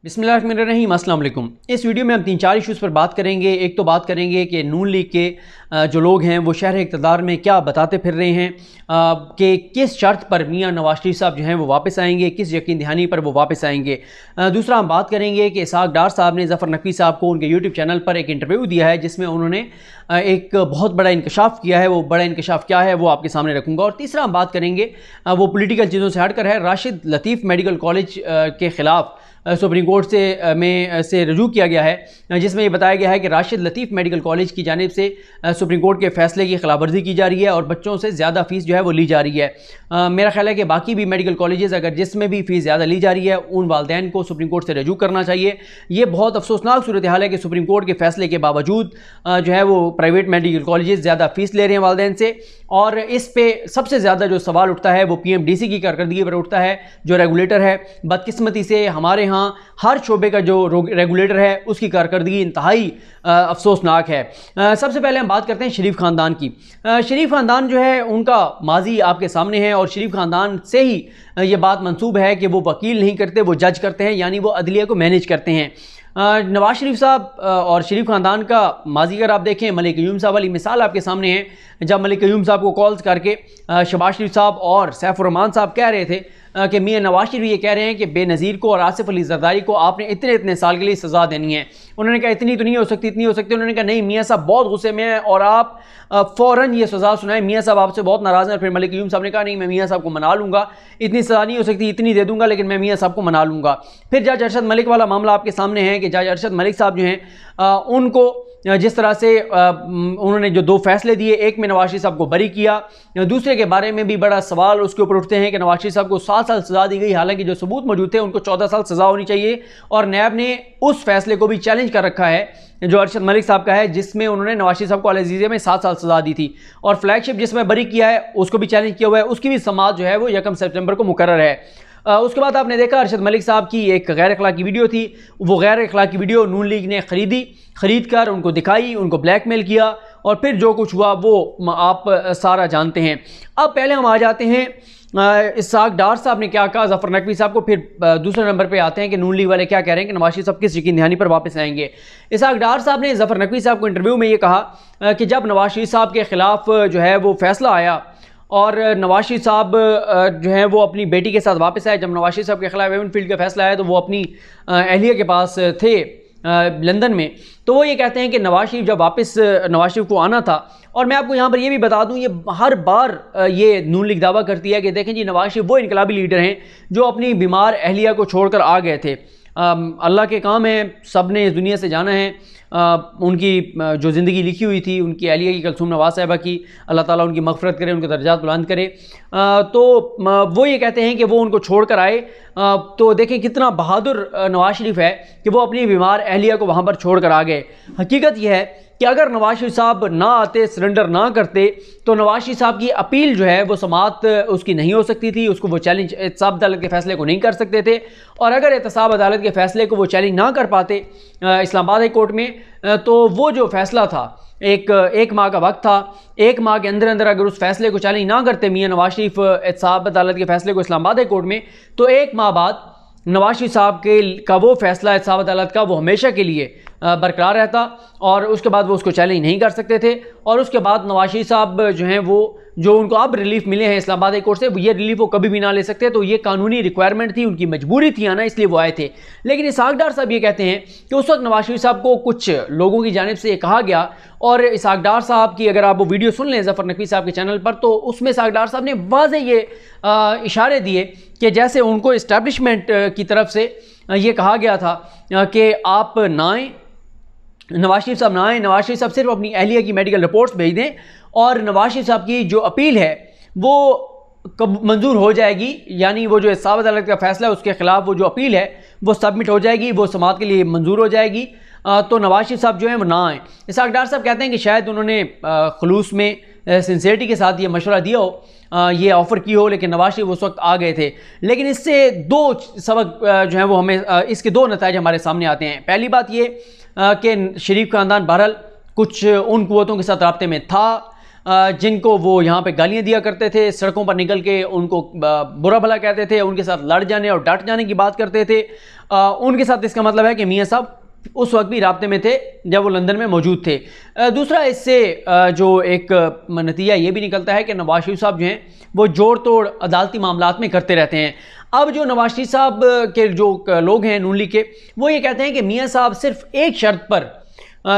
बिस्मिल्लाहिर्रहमानिर्रहीम, अस्सलाम वालेकुम। इस वीडियो में हम 3-4 इश्यूज़ पर बात करेंगे। एक तो बात करेंगे कि नून लीग के जो लोग हैं वो शहर इक़्तिदार में क्या बताते फिर रहे हैं कि किस शर्त पर मियां नवाज शरीफ साहब जो हैं वो वापस आएंगे, किस यकीन दहानी पर वो वापस आएंगे। दूसरा हम बात करेंगे कि इसहाक़ डार साहब ने ज़फ़र नकवी साहब को उनके यूट्यूब चैनल पर एक इंटरव्यू दिया है जिसमें उन्होंने एक बहुत बड़ा इंकशाफ किया है। वो बड़ा इंकशाफ क्या है वो आपके सामने रखूँगा। और तीसरा हम बात करेंगे वो पॉलिटिकल चीज़ों से हटकर है, राशिद लतीफ़ मेडिकल कॉलेज के ख़िलाफ़ सुप्रीम कोर्ट से रजू किया गया है, जिसमें ये बताया गया है कि राशिद लतीफ़ मेडिकल कॉलेज की जानिब से सुप्रीम कोर्ट के फैसले की खिलाफवर्जी की जा रही है और बच्चों से ज़्यादा फ़ीस जो है वो ली जा रही है। मेरा ख्याल है कि बाकी भी मेडिकल कॉलेजेस अगर जिसमें भी फ़ीस ज़्यादा ली जा रही है उन वालदैन को सुप्रीम कोर्ट से रजू करना चाहिए। ये बहुत अफसोसनाक सूरत हाल है कि सुप्रीम कोर्ट के फैसले के बावजूद जो है वो प्राइवेट मेडिकल कॉलेजेस ज़्यादा फ़ीस ले रहे हैं वालदैन से। और इस पर सबसे ज़्यादा जो सवाल उठता है वो PMDC की कारकर्दगी पर उठता है, जो रेगुलेटर है। बदकिस्मती से हमारे यहाँ हर शोबे का जो रेगुलेटर है उसकी कारकर्दगी इंतहाई अफसोसनाक है। सबसे पहले हम बात करते हैं शरीफ ख़ानदान की। शरीफ ख़ानदान जो है उनका माजी आपके सामने है और शरीफ ख़ानदान से ही ये बात मंसूब है कि वो वकील नहीं करते, वो जज करते हैं, यानी वो अदलिया को मैनेज करते हैं। नवाज शरीफ साहब और शरीफ ख़ानदान का माजी अगर आप देखें, मलिक क़य्यूम साहब वाली मिसाल आपके सामने है। जब मलिक क़य्यूम साहब को कॉल्स करके शहबाज शरीफ साहब और सैफ रहमान साहब कह रहे थे कि मियां नवाज शरीफ ये कह रहे हैं कि बेनज़ीर को और आसिफ अली ज़रदारी को आपने इतने इतने साल के लिए सज़ा देनी है। उन्होंने कहा इतनी तो नहीं हो सकती, इतनी हो सकती। उन्होंने कहा नहीं, मियां साहब बहुत गुस्से में हैं और आप फ़ौरन ये सज़ा सुनाएं, मियां साहब आपसे बहुत नाराज़ हैं। फिर मलिक क़य्यूम साहब ने कहा नहीं, मैं मियां साहब को मना लूँगा, इतनी सज़ा नहीं हो सकती, इतनी दे दूँगा, लेकिन मैं मियां साहब को मना लूँगा। फिर जज अरशद मलिक वाला मामला आपके सामने है कि जज अरशद मलिक साहब जो हैं उनको जिस तरह से उन्होंने जो 2 फैसले दिए, एक में नवाज शरीफ साहब को बरी किया, दूसरे के बारे में भी बड़ा सवाल उसके ऊपर उठते हैं कि नवाज शरीफ साहब को 7 साल सज़ा दी गई, हालांकि जो सबूत मौजूद थे उनको 14 साल सज़ा होनी चाहिए। और नैब ने उस फैसले को भी चैलेंज कर रखा है जो अरशद मलिक साहब का है, जिसमें उन्होंने नवाज शरीफ साहब को अल-अज़ीज़िया में 7 साल सज़ा दी थी। और फ्लैगशिप जिसमें बरी किया है उसको भी चैलेंज किया हुआ है, उसकी भी समाअत जो है वो 1 सितंबर को मुकर्रर है। उसके बाद आपने देखा अरशद मलिक साहब की एक गैर अखलाकी वीडियो थी। वो गैर अखलाकी वीडियो नून लीग ने ख़रीद कर उनको दिखाई, उनको ब्लैकमेल किया और फिर जो कुछ हुआ वो आप सारा जानते हैं। अब पहले हम आ जाते हैं इसहाक़ डार साहब ने क्या कहा ज़फ़र नकवी साहब को, फिर दूसरे नंबर पे आते हैं कि नून लीग वाले क्या कह रहे हैं कि नवाज शरीफ साहब किस यकीन दहानी पर वापस आएंगे। इसहाक़ डार साहब ने ज़फ़र नकवी साहब को इंटरव्यू में ये कहा कि जब नवाज शरीफ साहब के ख़िलाफ़ जो है वो फैसला आया और नवाज शरीफ साहब जो है वो अपनी बेटी के साथ वापस आए, जब नवाज शरीफ साहब के खिलाफ एवनफील्ड का फैसला आया तो वो अपनी अहलिया के पास थे लंदन में। तो वो ये कहते हैं कि नवाज शरीफ जब वापस नवाज शरीफ को आना था, और मैं आपको यहाँ पर ये भी बता दूँ, ये हर बार ये नून लीग दावा करती है कि देखें जी नवाज शरीफ वो इनकलाबी लीडर हैं जो अपनी बीमार अहलिया को छोड़कर आ गए थे। अल्लाह के काम है, सब ने इस दुनिया से जाना है। उनकी जो ज़िंदगी लिखी हुई थी उनकी अहलिया की कुलसूम नवाज़ साहिबा की, अल्लाह ताला उनकी मग़फ़िरत करे, उनके दर्जात बुलंद करे। तो वो ये कहते हैं कि वो उनको छोड़ कर आए। तो देखें कितना बहादुर नवाज शरीफ है कि वो अपनी बीमार अहलिया को वहाँ पर छोड़ कर आ गए। हकीकत यह है कि अगर नवाज शरीफ साहब ना आते, सरेंडर ना करते, तो नवाज शरीफ साहब की अपील जो है वो समाअत उसकी नहीं हो सकती थी, उसको वो चैलेंज एहतसाब अदालत के फ़ैसले को नहीं कर सकते थे। और अगर एहतसाब अदालत के फ़ैसले को वो चैलेंज ना कर पाते इस्लामाबाद हाई कोर्ट में, तो वो जो फ़ैसला था एक माह का वक्त था, 1 माह के अंदर अंदर अगर उस फैसले को चैलेंज ना करते मियां नवाज शरीफ एहतसाब अदालत के फ़ैसले को इस्लामाबाद हाई कोर्ट में, तो 1 माह बाद नवाज शरीफ साहब का वो फैसला एहतसाब अदालत का वो हमेशा के लिए बरकरार रहता और उसके बाद वो उसको चैलेंज नहीं कर सकते थे। और उसके बाद नवाज शरीफ साहब जो हैं वो जो उनको अब रिलीफ मिले हैं इस्लामाबाद हाई कोर्ट से, ये रिलीफ वो कभी भी ना ले सकते। तो ये कानूनी रिक्वायरमेंट थी, उनकी मजबूरी थी आना, इसलिए वो आए थे। लेकिन इसहाक़ डार साहब ये कहते हैं कि उस वक्त नवाज शरीफ साहब को कुछ लोगों की जानिब से ये कहा गया, और इसहाक़ डार साहब की अगर आप वो वीडियो सुन लें ज़फ़र नकवी साहब के चैनल पर, तो उसमें इसहाक़ डार साहब ने वाज़ेह ये इशारे दिए कि जैसे उनको इस्टेब्लिशमेंट की तरफ से ये कहा गया था कि आप ना आएँ, नवाज शरीफ साहब ना आए, नवाज शरीफ साहब सिर्फ अपनी अहलिया की मेडिकल रिपोर्ट्स भेज दें और नवाज शरीफ साहब की जो अपील है वो कब मंजूर हो जाएगी, यानी वो जो एहतसाब अदालत का फैसला है उसके खिलाफ वो जो अपील है वो सबमिट हो जाएगी, वो समाअत के लिए मंजूर हो जाएगी। तो नवाज शरीफ साहब जो हैं वो ना आएँ। इसहाक़ डार साहब कहते हैं कि शायद उन्होंने खुलूस में सिंसियरिटी के साथ ये मशवरा दिया हो, ये ऑफ़र की हो, लेकिन नवाज शरीफ उस वक्त आ गए थे। लेकिन इससे 2 सबक जो है वो हमें इसके 2 नतीजे हमारे सामने आते हैं। पहली बात ये कि शरीफ ख़ानदान बहरहाल कुछ उन क़ुव्वतों के साथ राब्ते में था जिनको वो यहाँ पे गालियाँ दिया करते थे, सड़कों पर निकल के उनको बुरा भला कहते थे, उनके साथ लड़ जाने और डट जाने की बात करते थे, उनके साथ इसका मतलब है कि मियाँ साहब उस वक्त भी राब्ते में थे जब वो लंदन में मौजूद थे। दूसरा इससे जो एक नतीजा ये भी निकलता है कि नवाज शरीफ साहब जो हैं वो जोड़ तोड़ अदालती मामलात में करते रहते हैं। अब जो नवाज शरीफ साहब के जो लोग हैं नून लीग के, वो ये कहते हैं कि मियाँ साहब सिर्फ एक शर्त पर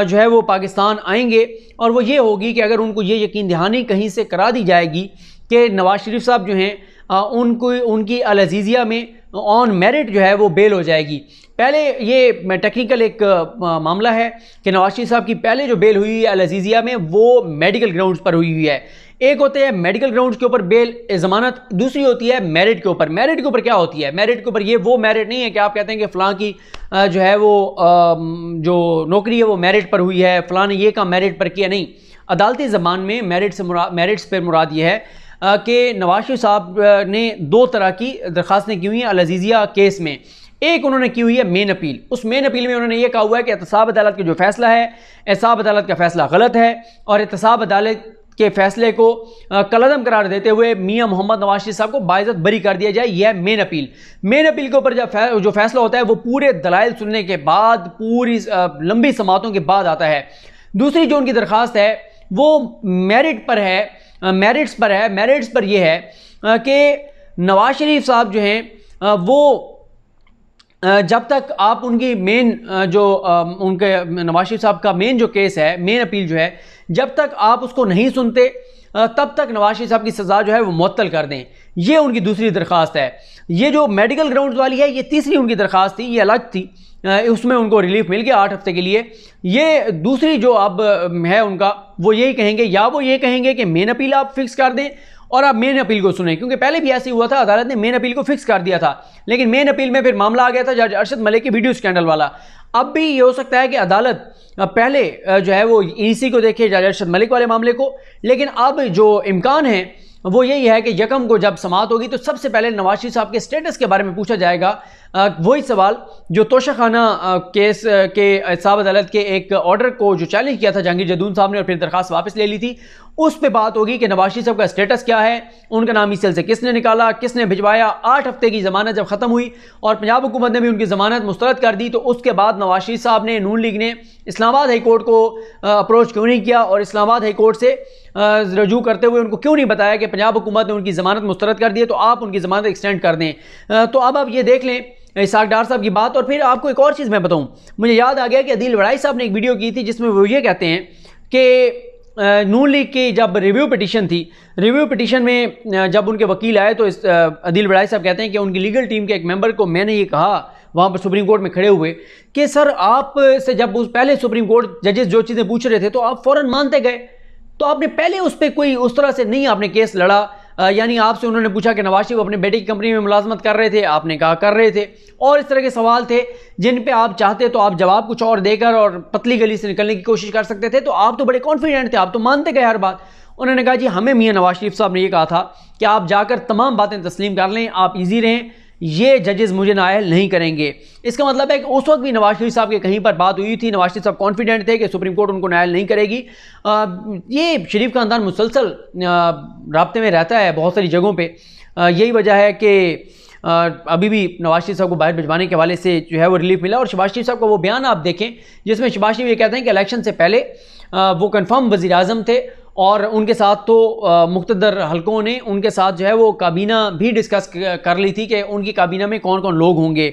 जो है वो पाकिस्तान आएंगे, और वो ये होगी कि अगर उनको ये यकीन दहानी कहीं से करा दी जाएगी कि नवाज शरीफ साहब जो हैं उनको उनकी अल अज़ीज़िया में ऑन मेरिट जो है वो बेल हो जाएगी। पहले ये टेक्निकल एक मामला है कि नवाज शरीफ साहब की पहले जो बेल हुई है अल अज़ीज़िया में वो मेडिकल ग्राउंड्स पर हुई है। एक होते हैं मेडिकल ग्राउंड्स के ऊपर बेल ज़मानत, दूसरी होती है मेरिट के ऊपर। मेरिट के ऊपर क्या होती है? मेरिट के ऊपर ये वो मेरिट नहीं है कि आप कहते हैं कि फ़लाँ की जो है वो जो नौकरी है वो मेरिट पर हुई है, फ़लाँ ने ये काम मेरिट पर किया। नहीं, अदालती ज़बान में मेरिट्स पर मुराद ये है कि नवाज शरीफ साहब ने दो तरह की दरख्वास्तें की हुई हैं अल अज़ीज़िया केस में। एक उन्होंने की हुई है मेन अपील। उस मेन अपील में उन्होंने ये कहा हुआ है कि एहतसाब अदालत का जो फैसला है, एहतसाब अदालत का फैसला गलत है, और एहतसाब अदालत के फैसले को कलअदम करार देते हुए मियां मोहम्मद नवाज शरीफ साहब को बाइज़्ज़त बरी कर दिया जाए। यह है मेन अपील। मेन अपील के ऊपर जब जो फैसला होता है वो पूरे दलाइल सुनने के बाद, पूरी लंबी समातों के बाद आता है। दूसरी जो उनकी दरख्वास्त है वो मेरिट पर है, मेरिट्स पर है। मेरिट्स पर यह है कि नवाज शरीफ साहब जो हैं वो जब तक आप उनकी मेन जो उनके नवाज शरीफ साहब का मेन जो केस है, मेन अपील जो है, जब तक आप उसको नहीं सुनते तब तक नवाज शरीफ साहब की सज़ा जो है वो मुअत्तल कर दें। ये उनकी दूसरी दरख्वास्त है। ये जो मेडिकल ग्राउंड्स वाली है ये तीसरी उनकी दरख्वास्त थी, ये अलग थी, उसमें उनको रिलीफ मिल गया 8 हफ्ते के लिए। ये दूसरी जो अब है उनका, वो यही कहेंगे, या वो ये कहेंगे कि मेन अपील आप फिक्स कर दें और आप मेन अपील को सुने, क्योंकि पहले भी ऐसे हुआ था, अदालत ने मेन अपील को फिक्स कर दिया था, लेकिन मेन अपील में फिर मामला आ गया था जज अरशद मलिक के वीडियो स्कैंडल वाला। अब भी ये हो सकता है कि अदालत पहले जो है वो ईसी को देखे, जज अरशद मलिक वाले मामले को, लेकिन अब जो इम्कान है वो यही है कि यकम को जब समाअत होगी तो सबसे पहले नवाज शरीफ साहब के स्टेटस के बारे में पूछा जाएगा। वही सवाल जो तोशाखाना केस के एहतसाब अदालत के एक ऑर्डर को जो चैलेंज किया था जहांगीर जदून साहब ने और फिर दरखास्त वापस ले ली थी, उस पर बात होगी कि नवाज शरीफ साहब का स्टेटस क्या है, उनका नाम इस सेल से किसने निकाला, किसने भिजवाया। 8 हफ्ते की ज़मानत जब ख़त्म हुई और पंजाब हुकूमत ने भी उनकी ज़मानत मुस्तरद कर दी, तो उसके बाद नवाज शरीफ साहब ने, नून लीग ने इस्लामाबाद हाई कोर्ट को अप्रोच क्यों नहीं किया और इस्लामाबाद हाई कोर्ट से रजू करते हुए उनको क्यों नहीं बताया कि पंजाब हुकूमत ने उनकी ज़मानत मुस्तरद कर दी है, तो आप उनकी ज़मानत एक्सटेंड कर दें। तो अब आप ये देख लें इसहाक डार साहब की बात। और फिर आपको एक और चीज़ मैं बताऊं, मुझे याद आ गया कि अदील वड़ाई साहब ने एक वीडियो की थी जिसमें वो ये कहते हैं कि नून लीग की जब रिव्यू पिटीशन थी, रिव्यू पिटीशन में जब उनके वकील आए तो अदील वड़ाई साहब कहते हैं कि उनकी लीगल टीम के एक मेंबर को मैंने ये कहा वहाँ पर सुप्रीम कोर्ट में खड़े हुए कि सर आप से जब उस पहले सुप्रीम कोर्ट जजेस जो चीज़ें पूछ रहे थे तो आप फ़ौरन मानते गए, तो आपने पहले उस पर कोई उस तरह से नहीं आपने केस लड़ा। यानी आपसे उन्होंने पूछा कि नवाज शरीफ अपने बेटे की कंपनी में मुलाजमत कर रहे थे, आपने कहा कर रहे थे, और इस तरह के सवाल थे जिन पे आप चाहते तो आप जवाब कुछ और देकर और पतली गली से निकलने की कोशिश कर सकते थे। तो आप तो बड़े कॉन्फिडेंट थे, आप तो मानते गए हर बात। उन्होंने कहा जी हमें मियां नवाज शरीफ साहब ने ये कहा था कि आप जाकर तमाम बातें तस्लीम कर लें, आप ईजी रहें, ये जजेस मुझे नाअहल नहीं करेंगे। इसका मतलब है कि उस वक्त भी नवाज शरीफ साहब के कहीं पर बात हुई थी, नवाज शरीफ साहब कॉन्फिडेंट थे कि सुप्रीम कोर्ट उनको नाअहल नहीं करेगी। ये शरीफ खानदान मुसलसल राब्ते में रहता है बहुत सारी जगहों पे। यही वजह है कि अभी भी नवाज शरीफ साहब को बाहर भिजवाने के हवाले से जो है वो रिलीफ मिला। और शहबाज शरीफ साहब का वो बयान आप देखें जिसमें शहबाज शरीफ ये कहते हैं कि इलेक्शन से पहले वो कन्फर्म वज़ीर आज़म थे और उनके साथ तो मुख्तदर हलकों ने उनके साथ जो है वो काबीना भी डिस्कस कर ली थी कि उनकी काबीना में कौन कौन लोग होंगे।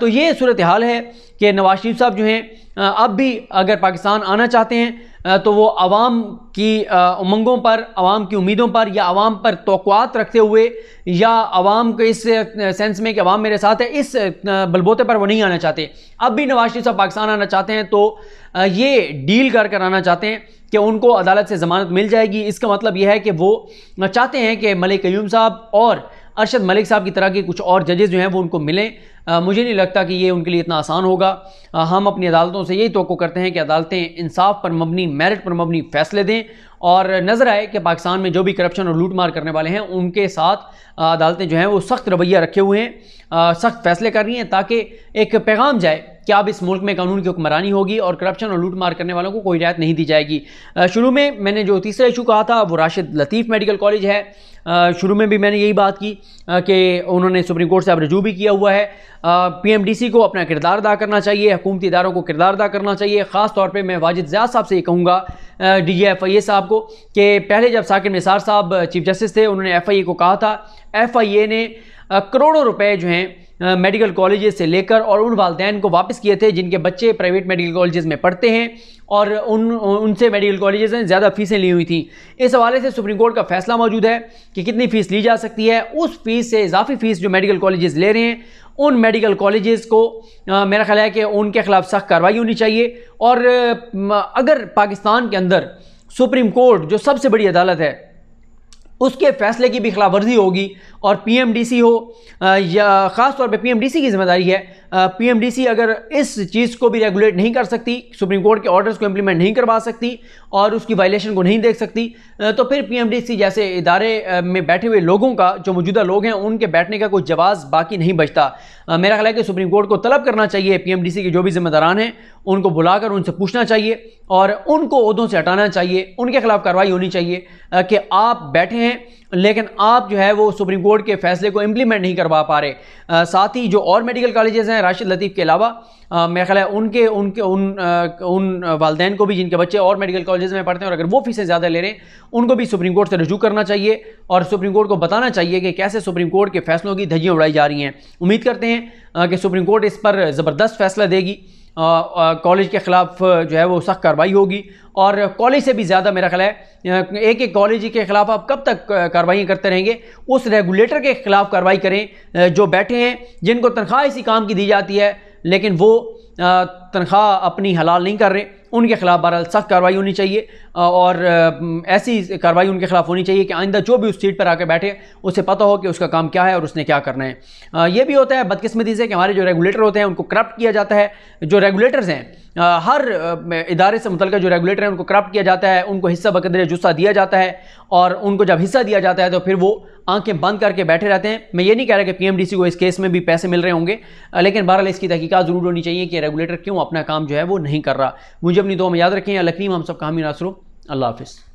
तो ये सूरत हाल है कि नवाज शरीफ साहब जो हैं अब भी अगर पाकिस्तान आना चाहते हैं तो वो आवाम की उमंगों पर, आवाम की उम्मीदों पर या आवाम पर तवक्कुआत रखते हुए या आवाम के इस सेंस में कि आवाम मेरे साथ है, इस बलबोते पर वो नहीं आना चाहते। अब भी नवाज शरीफ साहब पाकिस्तान आना चाहते हैं तो ये डील कर आना चाहते हैं कि उनको अदालत से ज़मानत मिल जाएगी। इसका मतलब यह है कि वो चाहते हैं कि मलिक क़य्यूम साहब और अरशद मलिक साहब की तरह के कुछ और जजेस जो हैं वो उनको मिलें। मुझे नहीं लगता कि ये उनके लिए इतना आसान होगा। हम अपनी अदालतों से यही तवक्को करते हैं कि अदालतें इंसाफ पर मबनी, मेरिट पर मबनी फ़ैसले दें और नज़र आए कि पाकिस्तान में जो भी करप्शन और लूट मार करने वाले हैं उनके साथ अदालतें जो हैं वो सख्त रवैया रखे हुए हैं, सख्त फ़ैसले कर रही हैं ताकि एक पैगाम जाए कि अब इस मुल्क में कानून की हुक्मरानी होगी और करप्शन और लूट मार करने वालों को कोई रियायत नहीं दी जाएगी। शुरू में मैंने जो तीसरा इशू कहा था वो राशिद लतीफ़ मेडिकल कॉलेज है। शुरू में भी मैंने यही बात की कि उन्होंने सुप्रीम कोर्ट से अब रजू भी किया हुआ है। PMDC को अपना किरदार अदा करना चाहिए, हुकूमती इदारों को किरदार अदा करना चाहिए। ख़ास तौर पे मैं वाजिद ज़ियाद साहब से ये कहूँगा, DG FIA साहब को, कि पहले जब साकिर निसार साहब चीफ जस्टिस थे उन्होंने FIA को कहा था, FIA ने करोड़ों रुपए जो हैं मेडिकल कॉलेजेस से लेकर और उन वालिदैन को वापस किए थे जिनके बच्चे प्राइवेट मेडिकल कॉलेजेस में पढ़ते हैं और उनसे मेडिकल कॉलेजेस ने ज़्यादा फ़ीसें ली हुई थी। इस हवाले से सुप्रीम कोर्ट का फैसला मौजूद है कि कितनी फ़ीस ली जा सकती है। उस फीस से इजाफी फ़ीस जो मेडिकल कॉलेजेस ले रहे हैं उन मेडिकल कॉलेजेस को मेरा ख्याल है कि उनके खिलाफ सख्त कार्रवाई होनी चाहिए। और अगर पाकिस्तान के अंदर सुप्रीम कोर्ट जो सबसे बड़ी अदालत है उसके फैसले की भी खिलाफ वर्जी होगी और PMDC हो या ख़ास तौर पे PMDC की जिम्मेदारी है, PMDC अगर इस चीज़ को भी रेगुलेट नहीं कर सकती, सुप्रीम कोर्ट के ऑर्डर्स को इम्प्लीमेंट नहीं करवा सकती और उसकी वायलेशन को नहीं देख सकती, तो फिर PMDC जैसे इदारे में बैठे हुए लोगों का, जो मौजूदा लोग हैं, उनके बैठने का कोई जवाब बाकी नहीं बचता। मेरा ख्याल है कि सुप्रीम कोर्ट को तलब करना चाहिए, PMDC के जो भी जिम्मेदारान हैं उनको बुलाकर उनसे पूछना चाहिए और उनको ओहदों से हटाना चाहिए, उनके खिलाफ कार्रवाई होनी चाहिए कि आप बैठे हैं लेकिन आप जो है वो सुप्रीम कोर्ट के फैसले को इम्प्लीमेंट नहीं करवा पा रहे। साथ ही जो और मेडिकल कॉलेजेस हैं राशिद लतीफ़ के अलावा, मेरा ख्याल है उन वालिदैन को भी जिनके बच्चे और मेडिकल कॉलेजेस में पढ़ते हैं और अगर वो फीसें ज़्यादा ले रहे हैं उनको भी सुप्रीम कोर्ट से रजू करना चाहिए और सुप्रीम कोर्ट को बताना चाहिए कि कैसे सुप्रीम कोर्ट के फैसलों की धज्जियाँ उड़ाई जा रही हैं। उम्मीद करते हैं कि सुप्रीम कोर्ट इस पर ज़बरदस्त फैसला देगी, कॉलेज के ख़िलाफ़ जो है वो सख्त कार्रवाई होगी और कॉलेज से भी ज़्यादा मेरा ख्याल है एक कॉलेज के ख़िलाफ़ आप कब तक कार्रवाई करते रहेंगे, उस रेगुलेटर के ख़िलाफ़ कार्रवाई करें जो बैठे हैं, जिनको तनख्वाह इसी काम की दी जाती है लेकिन वो तनख्वाह अपनी हलाल नहीं कर रहे, उनके खिलाफ बहरहाल सख्त कार्रवाई होनी चाहिए और ऐसी कार्रवाई उनके खिलाफ होनी चाहिए कि आइंदा जो भी उस सीट पर आकर बैठे उसे पता हो कि उसका काम क्या है और उसने क्या करना है। ये भी होता है बदकिस्मती से कि हमारे जो रेगुलेटर होते हैं उनको करप्ट किया जाता है। जो रेगुलेटर्स हैं हर इदारे से मुतल्लिक़ जो रेगुलेटर हैं उनको करप्ट किया जाता है, उनको हिस्सा बकदरे जुस्सा दिया जाता है और उनको जब हिस्सा दिया जाता है तो फिर वो आंखें बंद करके बैठे रहते हैं। मैं ये नहीं कह रहा कि PMDC को इस केस में भी पैसे मिल रहे होंगे, लेकिन बहरहाल इसकी तहकीकात ज़रूर होनी चाहिए कि रेगुलेटर क्यों अपना काम जो है वो नहीं कर रहा। मुझे अपनी दुआ में याद रखें। अल्लाह करीम हम सब का हामी नासरो। अल्लाह हाफ़िज़।